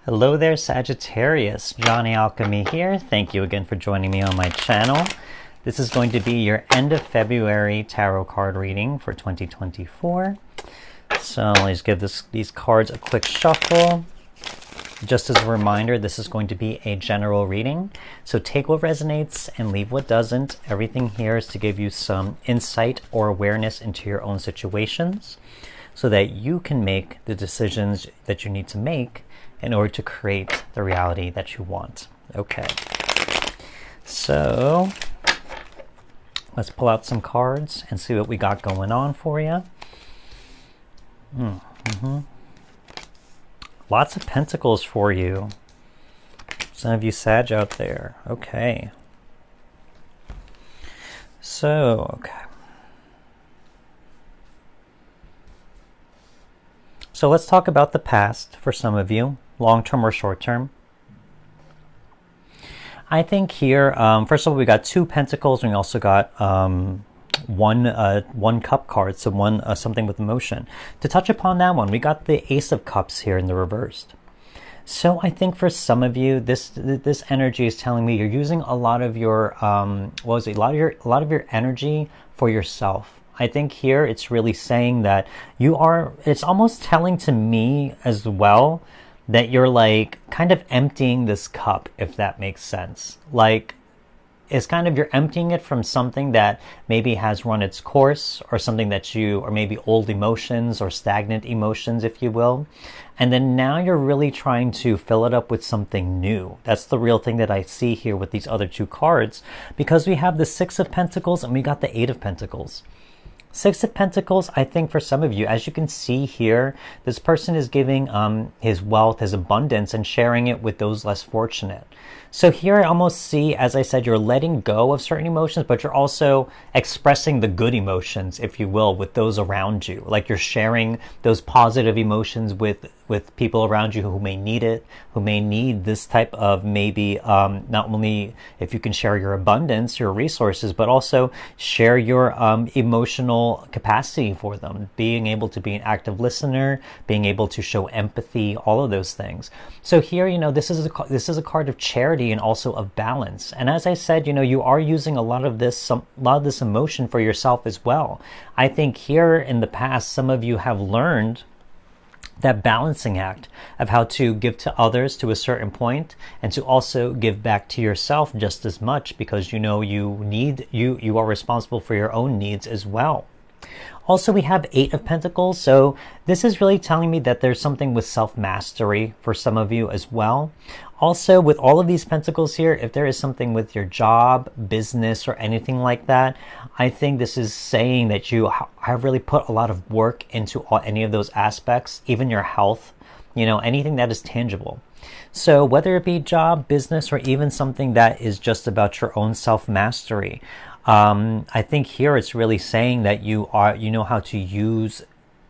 Hello there, Sagittarius. Johnny Alchemy here. Thank you again for joining me on my channel. This is going to be your end of February tarot card reading for 2024. So let's give these cards a quick shuffle. Just as a reminder, this is going to be a general reading. So take what resonates and leave what doesn't. Everything here is to give you some insight or awareness into your own situations so that you can make the decisions that you need to make in order to create the reality that you want. Okay, so let's pull out some cards and see what we got going on for you. Lots of pentacles for you. Some of you Sag out there. Okay. So, So let's talk about the past for some of you, long-term or short-term. I think here, first of all, we got two pentacles, and we also got one cup card, so something with emotion. To touch upon that one, we got the Ace of Cups here in the reversed. So I think for some of you, this energy is telling me you're using a lot of your a lot of your energy for yourself. I think here it's really saying that it's almost telling to me as well that you're like kind of emptying this cup, if that makes sense. Like, it's kind of, you're emptying it from something that maybe has run its course, or something or maybe old emotions or stagnant emotions, if you will. And then now you're really trying to fill it up with something new. That's the real thing that I see here with these other two cards, because we have the Six of Pentacles and we got the Eight of Pentacles. Six of Pentacles, I think for some of you, as you can see here, this person is giving his wealth, his abundance, and sharing it with those less fortunate. So here I almost see, as I said, you're letting go of certain emotions, but you're also expressing the good emotions, if you will, with those around you. Like, you're sharing those positive emotions with people around you who may need it, who may need this type of maybe, not only if you can share your abundance, your resources, but also share your emotional capacity for them, being able to be an active listener, being able to show empathy, all of those things. So here, this is a card of charity and also of balance. And as I said, you are using a lot of this emotion for yourself as well. I think here in the past, some of you have learned that balancing act of how to give to others to a certain point and to also give back to yourself just as much, because you are responsible for your own needs as well. Also, we have Eight of Pentacles, so this is really telling me that there's something with self-mastery for some of you as well. Also, with all of these pentacles here, if there is something with your job, business, or anything like that, I think this is saying that you have really put a lot of work into any of those aspects, even your health, anything that is tangible. So whether it be job, business, or even something that is just about your own self-mastery, I think here it's really saying that you know how to use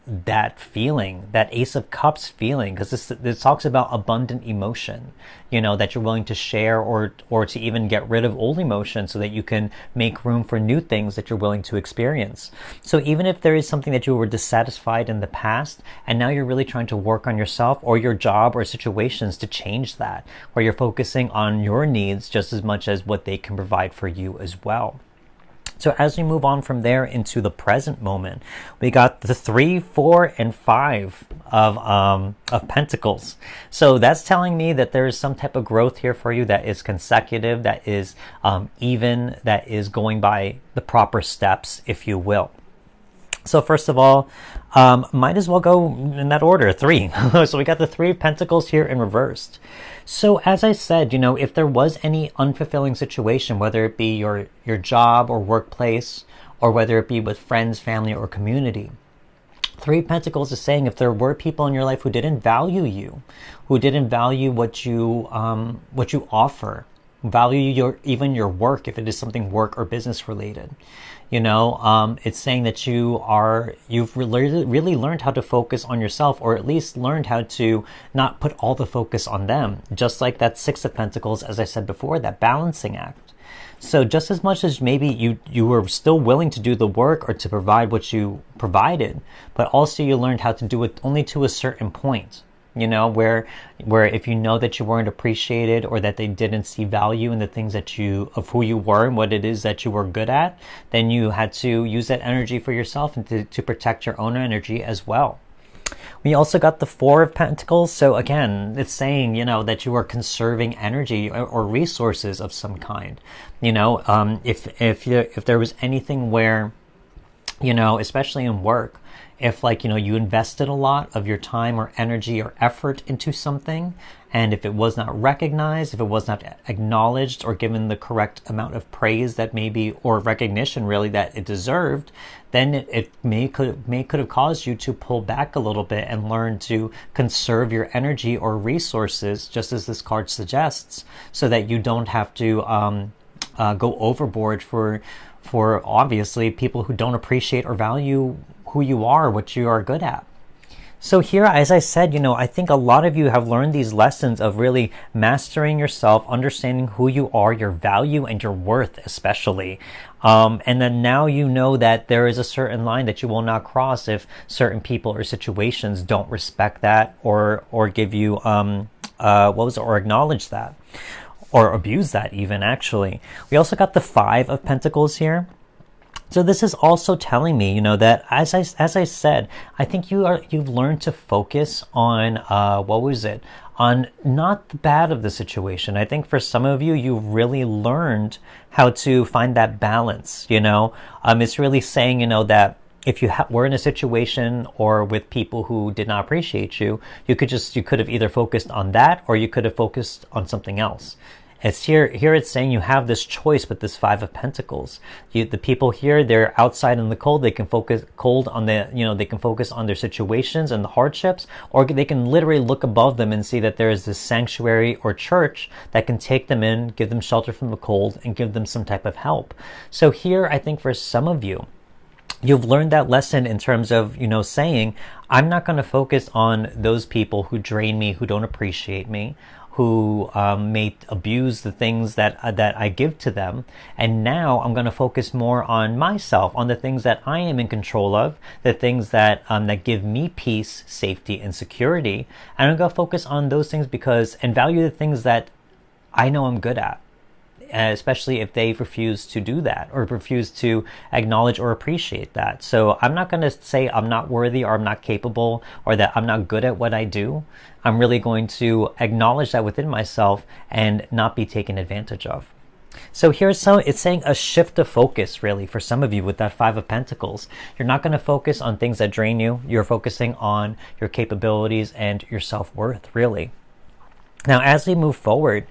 that feeling, that Ace of Cups feeling, because this talks about abundant emotion, that you're willing to share or to even get rid of old emotion so that you can make room for new things that you're willing to experience. So even if there is something that you were dissatisfied in the past, and now you're really trying to work on yourself or your job or situations to change that, where you're focusing on your needs just as much as what they can provide for you as well. So as we move on from there into the present moment, we got the 3, 4, and 5 of Pentacles. So that's telling me that there is some type of growth here for you that is consecutive, that is even, that is going by the proper steps, if you will. So first of all, might as well go in that order, 3. So we got the 3 of Pentacles here in reversed. So as I said, if there was any unfulfilling situation, whether it be your job or workplace, or whether it be with friends, family, or community, 3 of Pentacles is saying if there were people in your life who didn't value you, who didn't value what you offer, value even your work, if it is something work or business related, it's saying that you've really learned how to focus on yourself, or at least learned how to not put all the focus on them. Just like that 6 of Pentacles, as I said before, that balancing act. So just as much as maybe you were still willing to do the work or to provide what you provided, but also you learned how to do it only to a certain point. you know, where if you know that you weren't appreciated, or that they didn't see value in the things that of who you were and what it is that you were good at, then you had to use that energy for yourself and to protect your own energy as well. We also got the Four of Pentacles. So again, it's saying, you know, that you are conserving energy or resources of some kind. You know, if there was anything where, you know, especially in work, if, like, you know, you invested a lot of your time or energy or effort into something, and if it was not recognized, if it was not acknowledged or given the correct amount of praise that maybe, or recognition really, that it deserved, then it could have caused you to pull back a little bit and learn to conserve your energy or resources, just as this card suggests, so that you don't have to go overboard for obviously people who don't appreciate or value who you are, what you are good at. So here, as I said, you know, I think a lot of you have learned these lessons of really mastering yourself, understanding who you are, your value and your worth especially. And then now you know that there is a certain line that you will not cross if certain people or situations don't respect that, or give you, or acknowledge that, or abuse that even, actually. We also got the Five of Pentacles here. So this is also telling me, you know, that as I said, I think you've learned to focus on on not the bad of the situation. I think for some of you, you've really learned how to find that balance. You know, it's really saying, you know, that if you were in a situation or with people who did not appreciate you, you could have either focused on that, or you could have focused on something else. It's here it's saying you have this choice with this Five of Pentacles. The people here, they're outside in the cold. They can focus on they can focus on their situations and the hardships, or they can literally look above them and see that there is this sanctuary or church that can take them in, give them shelter from the cold, and give them some type of help. So here, I think for some of you, you've learned that lesson in terms of, you know, saying, I'm not going to focus on those people who drain me, who don't appreciate me, who may abuse the things that I give to them. And now I'm going to focus more on myself, on the things that I am in control of, the things that give me peace, safety, and security. And I'm going to focus on those things and value the things that I know I'm good at. Especially if they refuse to do that, or refuse to acknowledge or appreciate that. So I'm not going to say I'm not worthy, or I'm not capable, or that I'm not good at what I do. I'm really going to acknowledge that within myself and not be taken advantage of. So it's saying a shift of focus, really, for some of you with that Five of Pentacles. You're not going to focus on things that drain you. You're focusing on your capabilities and your self-worth, really. Now, as we move forward,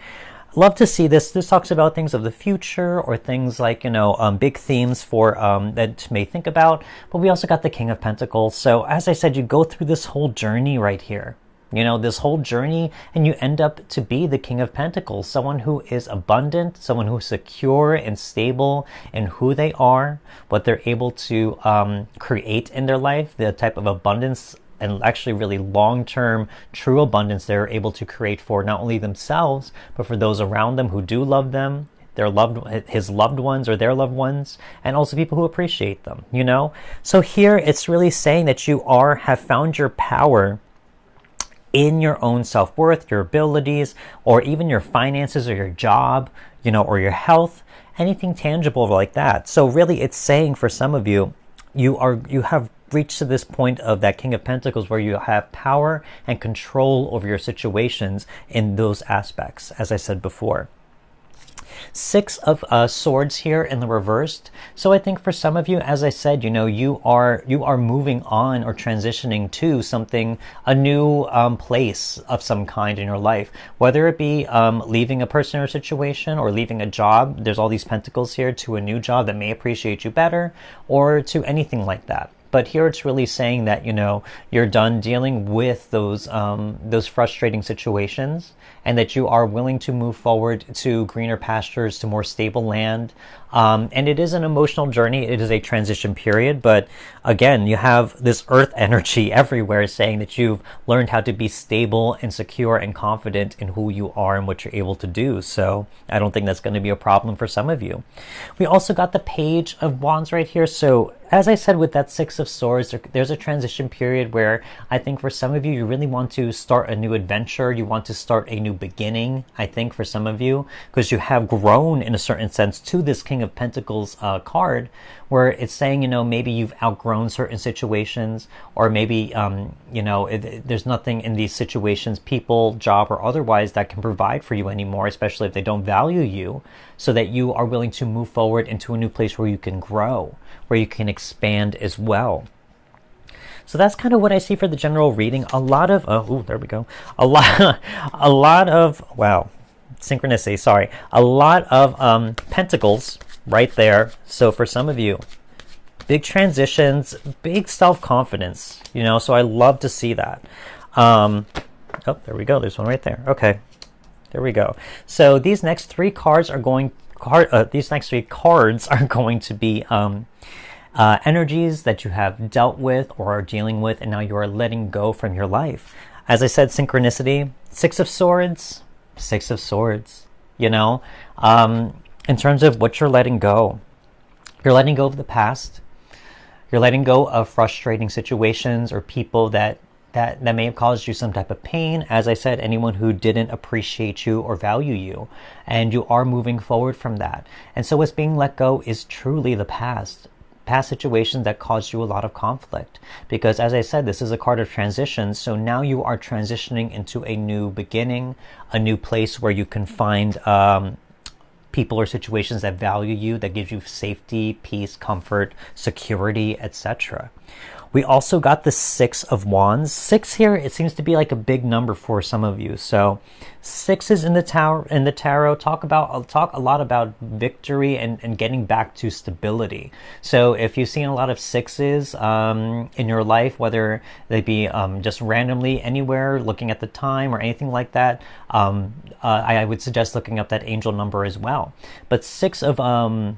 love to see this. This talks about things of the future, or things like, you know, big themes for that you may think about. But we also got the King of Pentacles. So as I said, you go through this whole journey right here. You know, this whole journey, and you end up to be the King of Pentacles, someone who is abundant, someone who's secure and stable in who they are, what they're able to create in their life, the type of abundance and actually really long-term true abundance they're able to create for not only themselves, but for those around them who do love them, his loved ones or their loved ones, and also people who appreciate them, you know? So here it's really saying that you have found your power in your own self-worth, your abilities, or even your finances, or your job, you know, or your health, anything tangible like that. So really it's saying for some of you, you have reached to this point of that King of Pentacles where you have power and control over your situations in those aspects, as I said before. Six of Swords here in the reversed. So I think for some of you, as I said, you know, you are moving on or transitioning to something, a new place of some kind in your life, whether it be leaving a person or situation, or leaving a job. There's all these pentacles here, to a new job that may appreciate you better, or to anything like that. But here it's really saying that, you know, you're done dealing with those frustrating situations, and that you are willing to move forward to greener pastures, to more stable land, And it is an emotional journey. It is a transition period. But again, you have this earth energy everywhere saying that you've learned how to be stable and secure and confident in who you are and what you're able to do. So I don't think that's going to be a problem for some of you. We also got the Page of Wands right here. So as I said, with that Six of Swords, there's a transition period where I think for some of you, you really want to start a new adventure. You want to start a new beginning, I think, for some of you, because you have grown in a certain sense to this King of Pentacles card, where it's saying, maybe you've outgrown certain situations, or maybe, there's nothing in these situations, people, job, or otherwise, that can provide for you anymore, especially if they don't value you, so that you are willing to move forward into a new place where you can grow, where you can expand as well. So that's kind of what I see for the general reading. A lot of, there we go. A lot of, wow, synchronicity, sorry. A lot of pentacles right there. So for some of you, big transitions, big self-confidence, so I love to see that. Oh, there we go. There's one right there. Okay. There we go. So these next three cards are going to be energies that you have dealt with or are dealing with, and now you are letting go from your life. As I said, synchronicity, Six of Swords. In terms of what you're letting go of the past. You're letting go of frustrating situations or people that may have caused you some type of pain. As I said, anyone who didn't appreciate you or value you, and you are moving forward from that. And so what's being let go is truly the past situations that caused you a lot of conflict, because as I said, this is a card of transition. So now you are transitioning into a new beginning, a new place where you can find people or situations that value you, that gives you safety, peace, comfort, security, etc. We also got the Six of Wands. 6 here, it seems to be like a big number for some of you. So 6s in the tarot talk a lot about victory and getting back to stability. So if you've seen a lot of 6s in your life, whether they be just randomly anywhere, looking at the time or anything like that, I would suggest looking up that angel number as well. But 6 of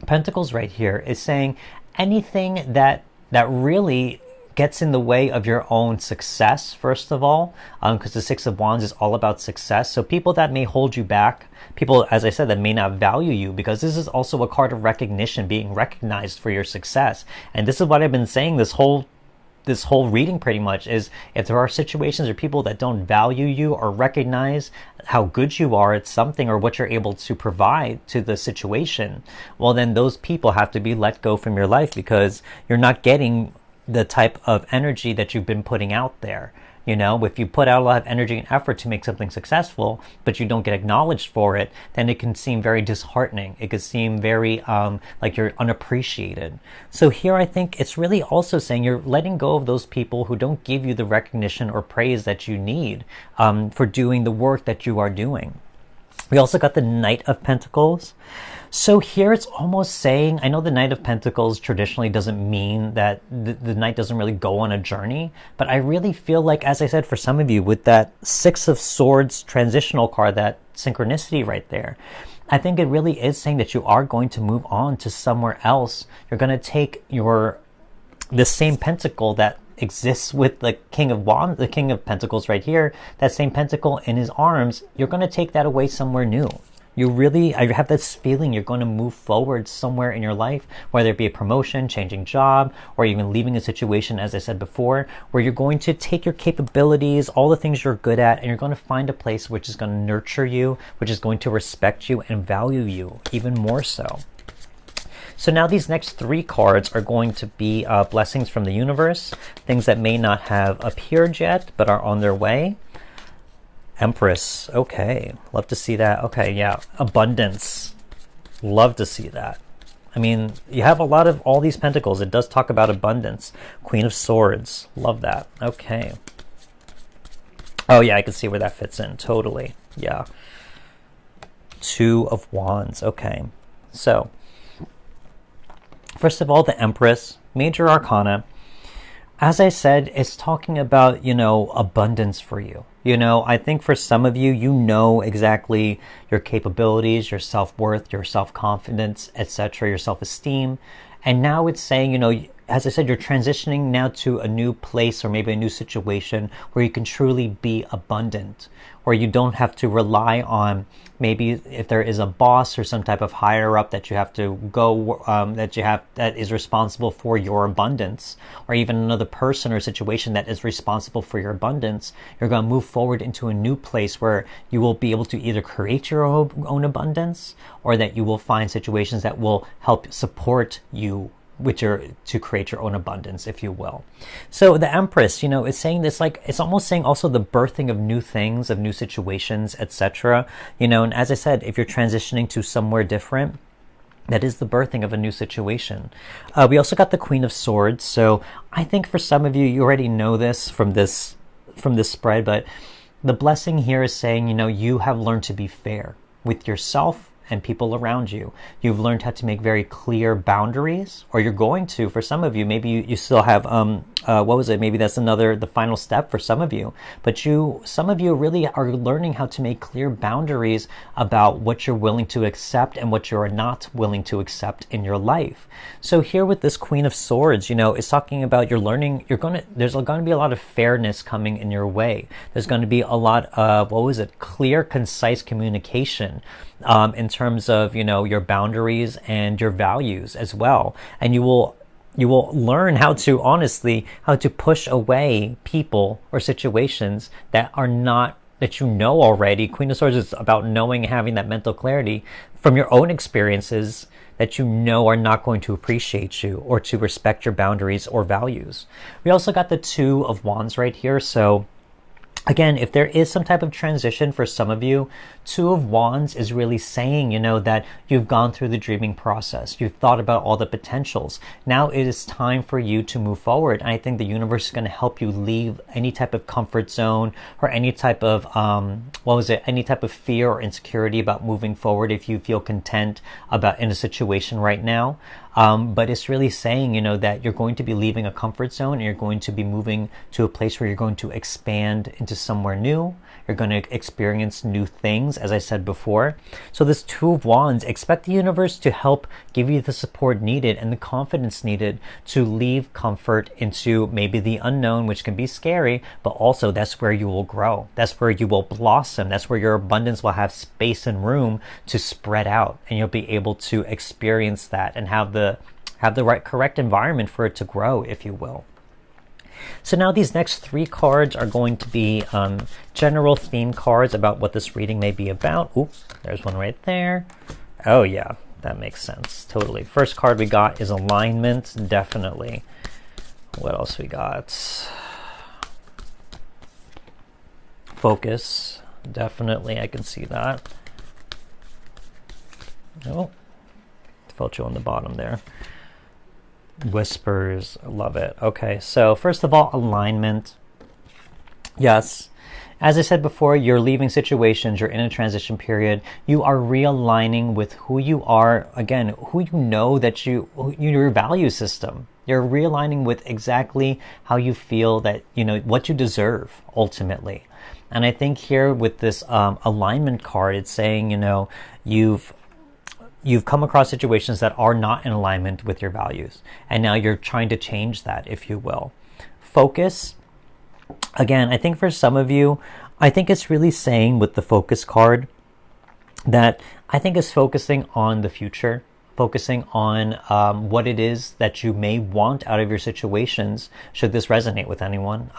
Pentacles right here is saying anything that really gets in the way of your own success, first of all, because the Six of Wands is all about success. So people that may hold you back, people, as I said, that may not value you, because this is also a card of recognition, being recognized for your success. And this is what I've been saying this whole reading pretty much, is if there are situations or people that don't value you or recognize how good you are at something or what you're able to provide to the situation, well, then those people have to be let go from your life, because you're not getting the type of energy that you've been putting out there. If you put out a lot of energy and effort to make something successful, but you don't get acknowledged for it, then it can seem very disheartening. It could seem very like you're unappreciated. So here I think it's really also saying you're letting go of those people who don't give you the recognition or praise that you need for doing the work that you are doing. We also got the Knight of Pentacles. So here it's almost saying, I know the Knight of Pentacles traditionally doesn't mean that the Knight doesn't really go on a journey, but I really feel like, as I said, for some of you, with that Six of Swords transitional card, that synchronicity right there, I think it really is saying that you are going to move on to somewhere else. You're going to take the same pentacle that exists with the King of Wands, the King of Pentacles right here, that same pentacle in his arms, you're going to take that away somewhere new. I have this feeling you're going to move forward somewhere in your life, whether it be a promotion, changing job, or even leaving a situation, as I said before, where you're going to take your capabilities, all the things you're good at, and you're going to find a place which is going to nurture you, which is going to respect you and value you even more so. So now these next 3 cards are going to be blessings from the universe, things that may not have appeared yet, but are on their way. Empress, okay, love to see that. Okay, yeah, abundance, love to see that. I mean, you have a lot of all these pentacles. It does talk about abundance. Queen of Swords, love that. Okay. Oh yeah, I can see where that fits in, totally. Yeah. 2 of Wands, okay. So, first of all, the Empress, major arcana. As I said, it's talking about, abundance for you. You know, I think for some of you, you know exactly your capabilities, your self-worth, your self-confidence, etc., your self-esteem. And now it's saying, you know, as I said, you're transitioning now to a new place or maybe a new situation where you can truly be abundant, where you don't have to rely on maybe if there is a boss or some type of higher up that you have to go, that is responsible for your abundance, or even another person or situation that is responsible for your abundance. You're going to move forward into a new place where you will be able to either create your own abundance, or that you will find situations that will help support you to create your own abundance, if you will. So the Empress, you know, is saying this, like, it's almost saying also the birthing of new things, of new situations, etc. You know, and as I said, if you're transitioning to somewhere different, that is the birthing of a new situation. We also got the Queen of Swords. So I think for some of you, you already know this from this spread, but the blessing here is saying, you know, you have learned to be fair with yourself and people around you. You've learned how to make very clear boundaries, or you're going to. For some of you, maybe you still have maybe that's the final step for some of you. But some of you really are learning how to make clear boundaries about what you're willing to accept and what you're not willing to accept in your life. So here with this Queen of Swords, you know, it's talking about there's going to be a lot of fairness coming in your way. There's going to be a lot of, clear, concise communication in terms of, you know, your boundaries and your values as well. And you will learn how to push away people or situations that are not, that you know already. Queen of Swords is about knowing, having that mental clarity from your own experiences that you know are not going to appreciate you or to respect your boundaries or values. We also got the Two of Wands right here. So again, if there is some type of transition for some of you, Two of Wands is really saying, you know, that you've gone through the dreaming process. You've thought about all the potentials. Now it is time for you to move forward. And I think the universe is going to help you leave any type of comfort zone or any type of, any type of fear or insecurity about moving forward if you feel content in a situation right now. But it's really saying, you know, that you're going to be leaving a comfort zone and you're going to be moving to a place where you're going to expand into somewhere new. You're going to experience new things, as I said before. So this Two of Wands, expect the universe to help give you the support needed and the confidence needed to leave comfort into maybe the unknown, which can be scary, but also that's where you will grow. That's where you will blossom. That's where your abundance will have space and room to spread out, and you'll be able to experience that and have the correct environment for it to grow, if you will. So now these next three cards are going to be general theme cards about what this reading may be about. Oops, there's one right there. Oh yeah, that makes sense. Totally. First card we got is alignment, definitely. What else we got? Focus, definitely, I can see that. Oh, felt you on the bottom there. Whispers, love it. Okay, so first of all, alignment. Yes, as I said before, you're leaving situations, you're in a transition period, you are realigning with who you are, again, who you know, that your value system. You're realigning with exactly how you feel, that, you know, what you deserve ultimately. And I think here with this alignment card, it's saying, you know, you've come across situations that are not in alignment with your values, and now you're trying to change that, if you will. Focus, again, I think for some of you, I think it's really saying with the focus card that I think is focusing on the future, focusing on what it is that you may want out of your situations, should this resonate with anyone.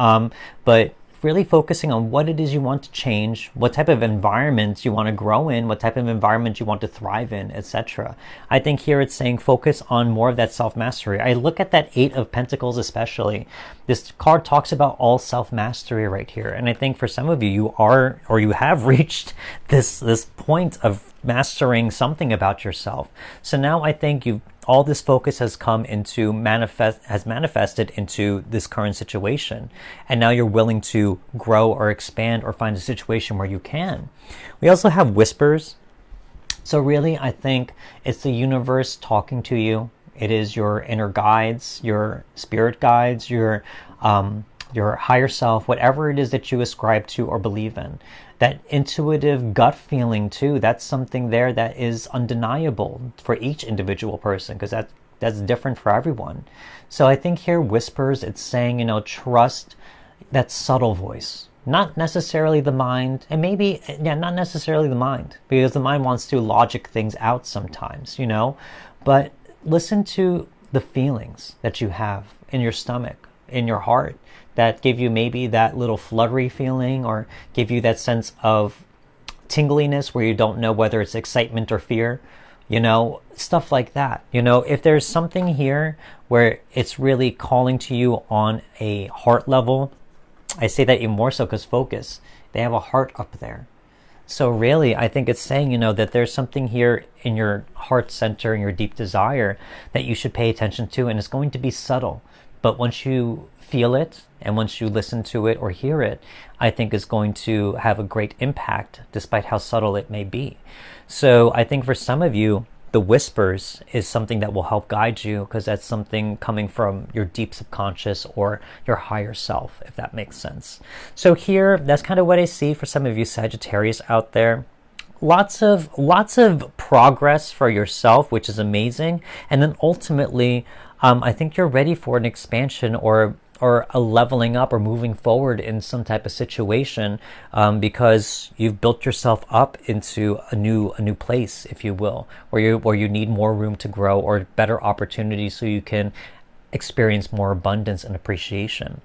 But really focusing on what it is you want to change, what type of environment you want to grow in, what type of environment you want to thrive in, etc. I think here it's saying focus on more of that self-mastery. I look at that Eight of Pentacles especially. This card talks about all self-mastery right here. And I think for some of you, you have reached this point of mastering something about yourself. So now I think all this focus has manifested into this current situation, and now you're willing to grow or expand or find a situation where you can. We also have whispers. So really, I think it's the universe talking to you. It is your inner guides, your spirit guides, your your higher self, whatever it is that you ascribe to or believe in. That intuitive gut feeling too, that's something there that is undeniable for each individual person, because that's different for everyone. So I think here whispers, it's saying, you know, trust that subtle voice, not necessarily the mind, and maybe, yeah, not necessarily the mind, because the mind wants to logic things out sometimes, you know, but listen to the feelings that you have in your stomach, in your heart, that give you maybe that little fluttery feeling, or give you that sense of tingliness where you don't know whether it's excitement or fear, you know, stuff like that. You know, if there's something here where it's really calling to you on a heart level, I say that even more so because focus, they have a heart up there. So really, I think it's saying, you know, that there's something here in your heart center, in your deep desire, that you should pay attention to, and it's going to be subtle. But once you feel it, and once you listen to it or hear it, I think is going to have a great impact, despite how subtle it may be. So I think for some of you, the whispers is something that will help guide you, because that's something coming from your deep subconscious or your higher self, if that makes sense. So here, that's kind of what I see for some of you Sagittarius out there. Lots of progress for yourself, which is amazing. And then ultimately, I think you're ready for an expansion or a leveling up or moving forward in some type of situation, because you've built yourself up into a new place, if you will, where you need more room to grow or better opportunities so you can experience more abundance and appreciation.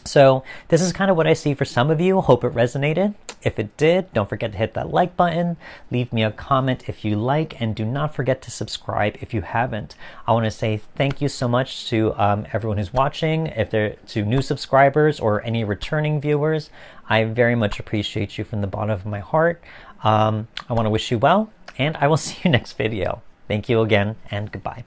So this is kind of what I see for some of you. Hope it resonated. If it did, don't forget to hit that like button. Leave me a comment if you like, and do not forget to subscribe if you haven't. I want to say thank you so much to everyone who's watching. If they're to new subscribers or any returning viewers, I very much appreciate you from the bottom of my heart. I want to wish you well, and I will see you next video. Thank you again, and goodbye.